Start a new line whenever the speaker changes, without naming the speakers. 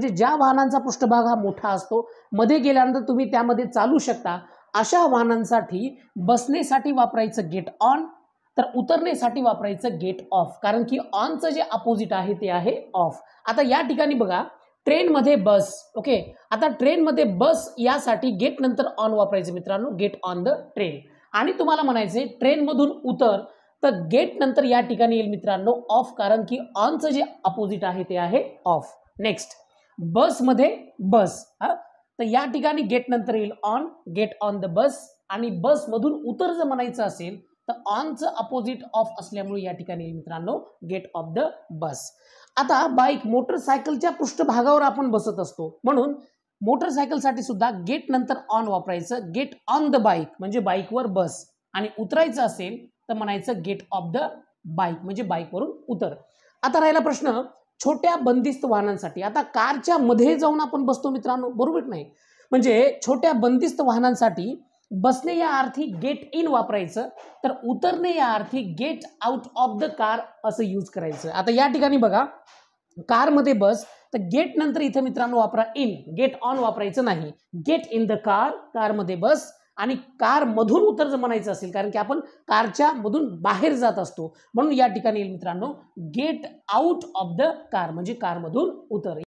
म्हणजे ज्या वाहनांचा पृष्ठभाग हा मोठा असतो, मध्ये गेल्यानंतर तुम्ही त्यामध्ये चालू शकता, अशा वाहनांसाठी बसण्यासाठी वापरायचं गेट ऑन, तर उतरण्यासाठी वापरायचं गेट ऑफ, कारण की ऑनचं जे अपोजिट आहे ते आहे ऑफ. आता या ठिकाणी बघा, ट्रेनमध्ये बस, ओके, आता ट्रेनमध्ये बस यासाठी गेट नंतर ऑन वापरायचं मित्रांनो, गेट ऑन द ट्रेन. आणि तुम्हाला म्हणायचे ट्रेनमधून उतर, तर गेट नंतर या ठिकाणी येईल मित्रांनो ऑफ, कारण की ऑनचं जे अपोजिट आहे ते आहे ऑफ. नेक्स्ट, बसमध्ये बस, तर या ठिकाणी गेट नंतर येईल on, get on the bus. आणि बसमधून उतर जर म्हणायचं असेल तर ऑनचं अपोजिट ऑफ असल्यामुळे या ठिकाणी येईल मित्रांनो गेट ऑफ द बस. आता बाईक, मोटरसायकलच्या पृष्ठभागावर आपण बसत असतो, म्हणून मोटरसायकलसाठी सुद्धा गेट नंतर ऑन वापरायचं, गेट ऑन द बाईक म्हणजे बाईकवर बस. आणि उतरायचं असेल तर म्हणायचं गेट ऑफ द बाईक म्हणजे बाईकवरून उतर. आता राहिला प्रश्न छोट्या बंदिस्त वाहनांसाठी. आता कारच्या मध्ये जाऊन आपण बसतो मित्रांनो, बरोबर नाही? म्हणजे छोट्या बंदिस्त वाहनांसाठी बसणे या अर्थी गेट इन वापरायचं, तर उतरणे या अर्थी get out of the car असं यूज करायचं. आता या ठिकाणी बघा, कारमध्ये बस, तर गेट नंतर इथे मित्रांनो वापरा इन, गेट ऑन वापरायचं नाही. गेट इन द कार, कारमध्ये बस. आणि कार मधून उतर जर म्हणायचं असेल, कारण की आपण कारच्या मधून बाहेर जात असतो, म्हणून या ठिकाणी मित्रांनो get out of the car म्हणजे कारमधून उतर.